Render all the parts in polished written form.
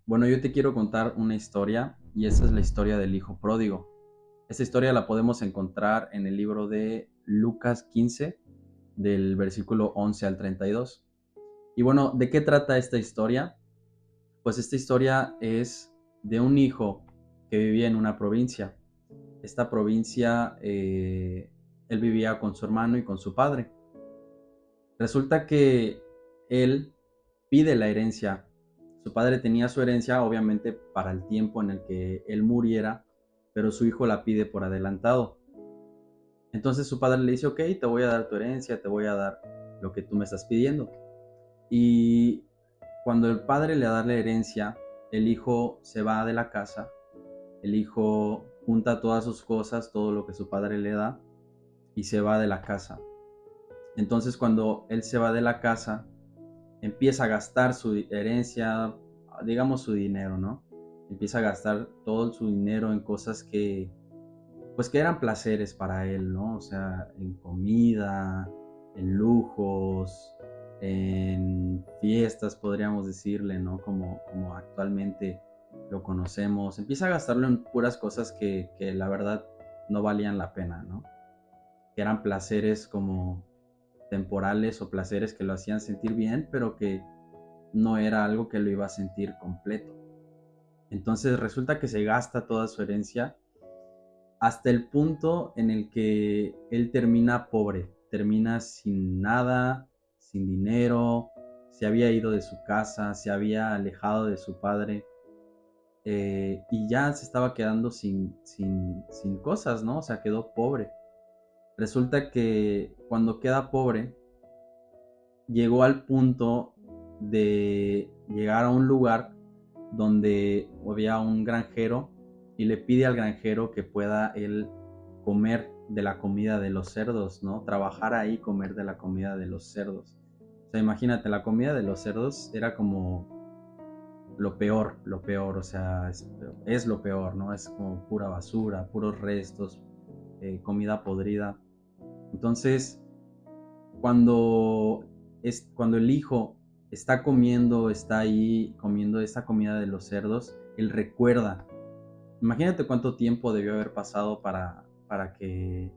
Bueno, yo te quiero contar una historia y esa es la historia del hijo pródigo. Esta historia la podemos encontrar en el libro de Lucas 15, del versículo 11 al 32. Y bueno, ¿de qué trata esta historia? Pues esta historia es de un hijo que vivía en una provincia. Esta provincia, él vivía con su hermano y con su padre. Resulta que él pide la herencia. Su padre tenía su herencia, obviamente, para el tiempo en el que él muriera, pero su hijo la pide por adelantado. Entonces su padre le dice, ok, te voy a dar tu herencia, te voy a dar lo que tú me estás pidiendo. Y cuando el padre le da la herencia, el hijo se va de la casa, el hijo junta todas sus cosas, todo lo que su padre le da, y se va de la casa. Entonces cuando él se va de la casa, empieza a gastar su herencia, digamos su dinero, ¿no? Empieza a gastar todo su dinero en cosas pues que eran placeres para él, ¿no? O sea, en comida, en lujos, en fiestas, podríamos decirle, ¿no? Como actualmente lo conocemos. Empieza a gastarlo en puras cosas que la verdad no valían la pena, ¿no? Que eran placeres como temporales o placeres que lo hacían sentir bien, pero que no era algo que lo iba a sentir completo. Entonces resulta que se gasta toda su herencia hasta el punto en el que él termina pobre, termina sin nada, sin dinero, se había ido de su casa, se había alejado de su padre, y ya se estaba quedando sin cosas, ¿no? O sea, quedó pobre. Resulta que cuando queda pobre, llegó al punto de llegar a un lugar donde había un granjero y le pide al granjero que pueda él comer de la comida de los cerdos, ¿no? Trabajar ahí, comer de la comida de los cerdos. O sea, imagínate, la comida de los cerdos era como lo peor, o sea, es lo peor, ¿no? Es como pura basura, puros restos, comida podrida. Entonces, cuando, cuando el hijo está comiendo, está ahí comiendo esta comida de los cerdos, él recuerda. Imagínate cuánto tiempo debió haber pasado para que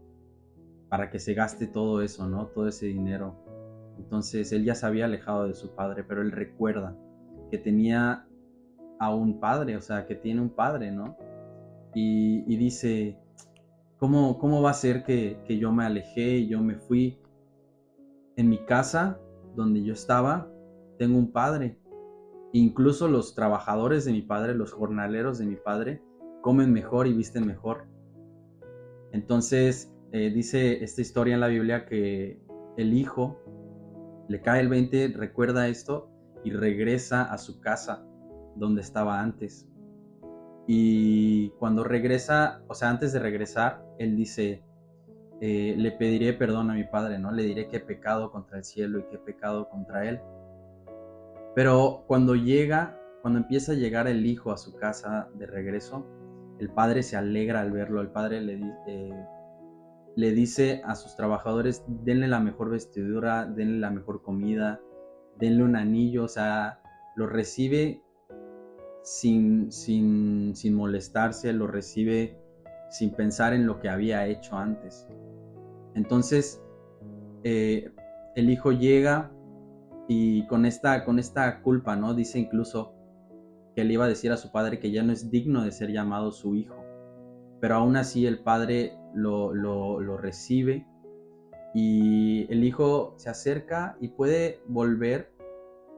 se gaste todo eso, ¿no? Todo ese dinero. Entonces él ya se había alejado de su padre, pero él recuerda que tenía a un padre, o sea, que tiene un padre, ¿no? Y dice, ¿cómo va a ser que yo me alejé y yo me fui? En mi casa, donde yo estaba, tengo un padre. Incluso los trabajadores de mi padre, los jornaleros de mi padre, comen mejor y visten mejor. Entonces, dice esta historia en la Biblia que el hijo le cae el 20, recuerda esto y regresa a su casa donde estaba antes. Y cuando regresa, o sea, antes de regresar, él dice, le pediré perdón a mi padre, ¿no? Le diré que he pecado contra el cielo y que he pecado contra él. Pero cuando empieza a llegar el hijo a su casa de regreso, el padre se alegra al verlo. El padre le dice a sus trabajadores, denle la mejor vestidura, denle la mejor comida, denle un anillo, o sea, lo recibe sin molestarse, lo recibe sin pensar en lo que había hecho antes. Entonces, eh, el hijo llega y con esta culpa, ¿no? Dice incluso que le iba a decir a su padre que ya no es digno de ser llamado su hijo. Pero aún así el padre lo recibe y el hijo se acerca y puede volver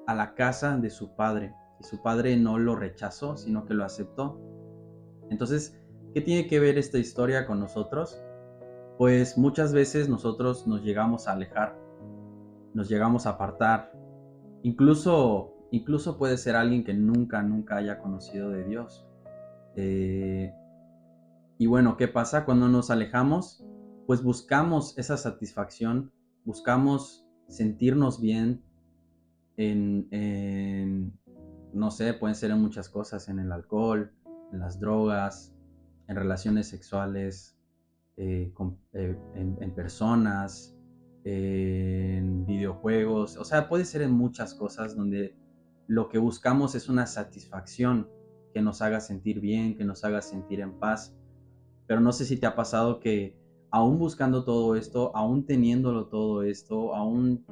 a la casa de su padre. Y su padre no lo rechazó, sino que lo aceptó. Entonces, ¿qué tiene que ver esta historia con nosotros? Pues muchas veces nosotros nos llegamos a alejar, nos llegamos a apartar. Incluso puede ser alguien que nunca haya conocido de Dios. Eh, y bueno, ¿qué pasa? Cuando nos alejamos, pues buscamos esa satisfacción, buscamos sentirnos bien en, no sé, pueden ser en muchas cosas, en el alcohol, en las drogas, en relaciones sexuales, en personas, en videojuegos, o sea, puede ser en muchas cosas donde lo que buscamos es una satisfacción que nos haga sentir bien, que nos haga sentir en paz. Pero no sé si te ha pasado que aún buscando todo esto, aún teniéndolo todo esto, aún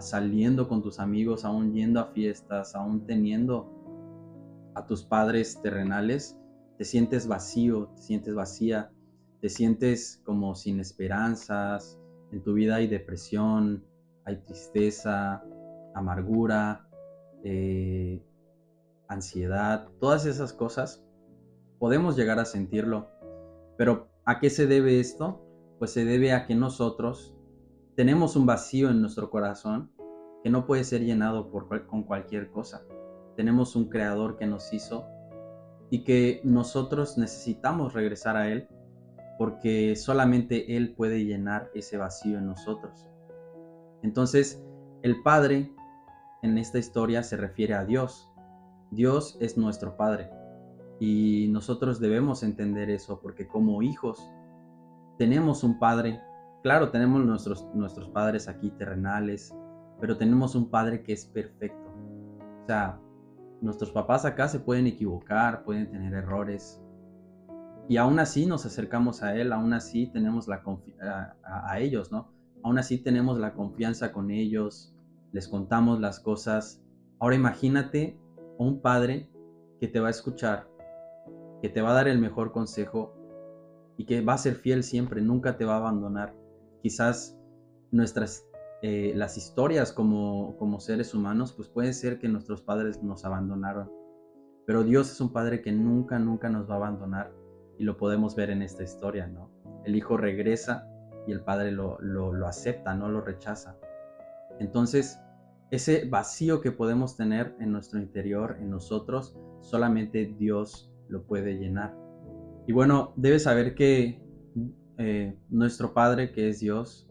saliendo con tus amigos, aún yendo a fiestas, aún teniendo a tus padres terrenales, te sientes vacío, te sientes vacía, te sientes como sin esperanzas, en tu vida hay depresión, hay tristeza, amargura, eh, ansiedad, todas esas cosas, podemos llegar a sentirlo. Pero ¿a qué se debe esto? Pues se debe a que nosotros tenemos un vacío en nuestro corazón que no puede ser llenado con cualquier cosa. Tenemos un creador que nos hizo y que nosotros necesitamos regresar a Él porque solamente Él puede llenar ese vacío en nosotros. Entonces, el Padre en esta historia se refiere a Dios. Dios es nuestro Padre y nosotros debemos entender eso porque como hijos tenemos un Padre. Claro, tenemos nuestros padres aquí terrenales, pero tenemos un Padre que es perfecto. O sea, nuestros papás acá se pueden equivocar, pueden tener errores, y aún así nos acercamos a Él, aún así tenemos a ellos, ¿no? Aún así tenemos la confianza con ellos, les contamos las cosas. Ahora imagínate un padre que te va a escuchar, que te va a dar el mejor consejo y que va a ser fiel siempre, nunca te va a abandonar. Quizás nuestras, las historias como seres humanos, pues puede ser que nuestros padres nos abandonaron, pero Dios es un Padre que nunca, nunca nos va a abandonar y lo podemos ver en esta historia, ¿no? El Hijo regresa y el Padre lo acepta, no lo rechaza. Entonces, ese vacío que podemos tener en nuestro interior, en nosotros, solamente Dios lo puede llenar. Y bueno, debes saber que nuestro Padre, que es Dios,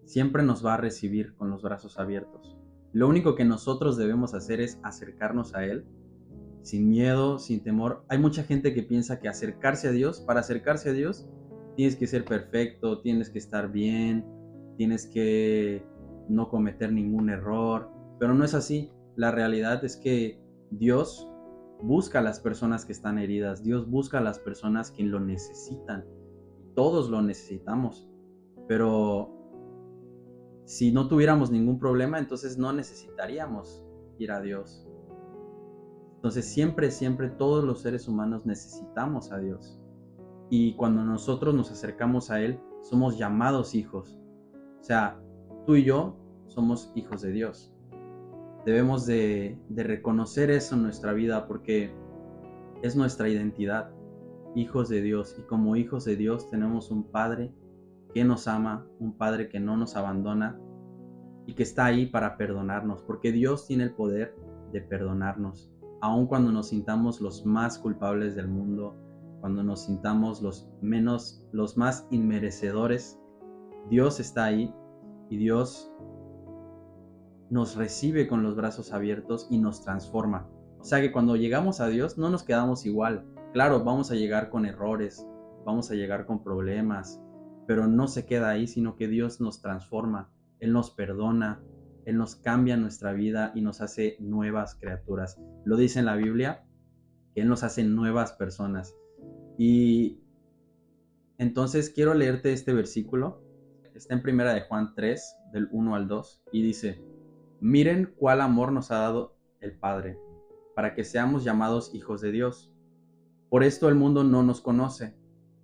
siempre nos va a recibir con los brazos abiertos. Lo único que nosotros debemos hacer es acercarnos a Él sin miedo, sin temor. Hay mucha gente que piensa que para acercarse a Dios, tienes que ser perfecto, tienes que estar bien, tienes que no cometer ningún error, pero no es así. La realidad es que Dios busca a las personas que están heridas, Dios busca a las personas que lo necesitan. Todos lo necesitamos, pero si no tuviéramos ningún problema, entonces no necesitaríamos ir a Dios. Entonces siempre, siempre todos los seres humanos necesitamos a Dios. Y cuando nosotros nos acercamos a Él, somos llamados hijos. O sea, tú y yo somos hijos de Dios. Debemos de reconocer eso en nuestra vida porque es nuestra identidad, hijos de Dios. Y como hijos de Dios tenemos un Padre que nos ama, un Padre que no nos abandona y que está ahí para perdonarnos, porque Dios tiene el poder de perdonarnos. Aun cuando nos sintamos los más culpables del mundo, cuando nos sintamos los más inmerecedores, Dios está ahí y Dios nos recibe con los brazos abiertos y nos transforma. O sea que cuando llegamos a Dios no nos quedamos igual. Claro, vamos a llegar con errores, vamos a llegar con problemas, pero no se queda ahí, sino que Dios nos transforma, Él nos perdona, Él nos cambia nuestra vida y nos hace nuevas criaturas. Lo dice en la Biblia, que Él nos hace nuevas personas. Y entonces quiero leerte este versículo. Está en Primera de Juan 3, del 1 al 2, y dice: Miren cuál amor nos ha dado el Padre, para que seamos llamados hijos de Dios. Por esto el mundo no nos conoce,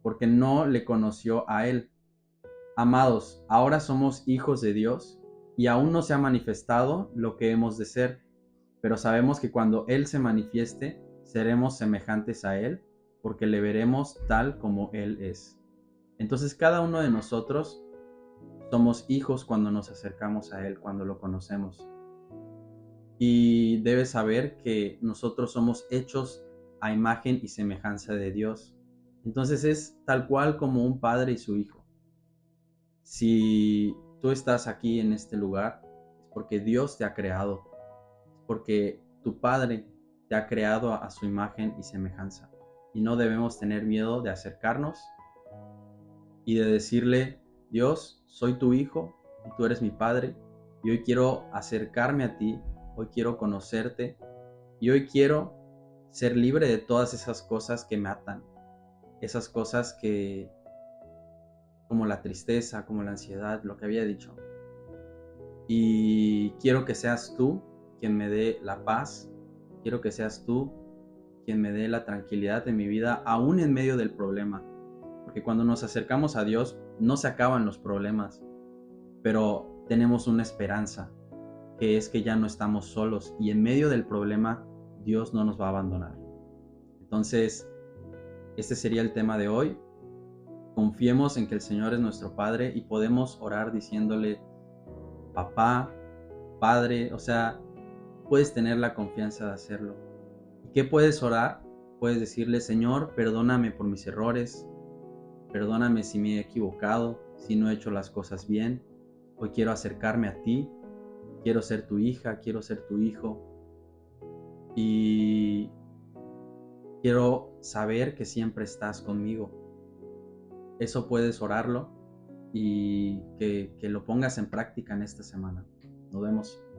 porque no le conoció a Él. Amados, ahora somos hijos de Dios, y aún no se ha manifestado lo que hemos de ser, pero sabemos que cuando Él se manifieste, seremos semejantes a Él, porque le veremos tal como Él es. Entonces cada uno de nosotros somos hijos cuando nos acercamos a Él, cuando lo conocemos. Y debes saber que nosotros somos hechos a imagen y semejanza de Dios. Entonces es tal cual como un padre y su hijo. Si tú estás aquí en este lugar, es porque Dios te ha creado, es porque tu Padre te ha creado a su imagen y semejanza. Y no debemos tener miedo de acercarnos y de decirle: Dios, soy tu hijo y tú eres mi Padre, y hoy quiero acercarme a ti hoy quiero conocerte y hoy quiero ser libre de todas esas cosas que me atan, esas cosas que, como la tristeza, como la ansiedad, lo que había dicho. Y quiero que seas tú quien me dé la paz, quiero que seas tú quien me dé la tranquilidad en mi vida, aún en medio del problema. Porque cuando nos acercamos a Dios, no se acaban los problemas, pero tenemos una esperanza, que es que ya no estamos solos y en medio del problema Dios no nos va a abandonar. Entonces, este sería el tema de hoy. Confiemos en que el Señor es nuestro Padre y podemos orar diciéndole, papá, Padre, o sea, puedes tener la confianza de hacerlo. ¿Y qué puedes orar? Puedes decirle, Señor, perdóname por mis errores, perdóname si me he equivocado, si no he hecho las cosas bien. Hoy quiero acercarme a ti, quiero ser tu hija, quiero ser tu hijo y quiero saber que siempre estás conmigo. Eso puedes orarlo y que lo pongas en práctica en esta semana. Nos vemos.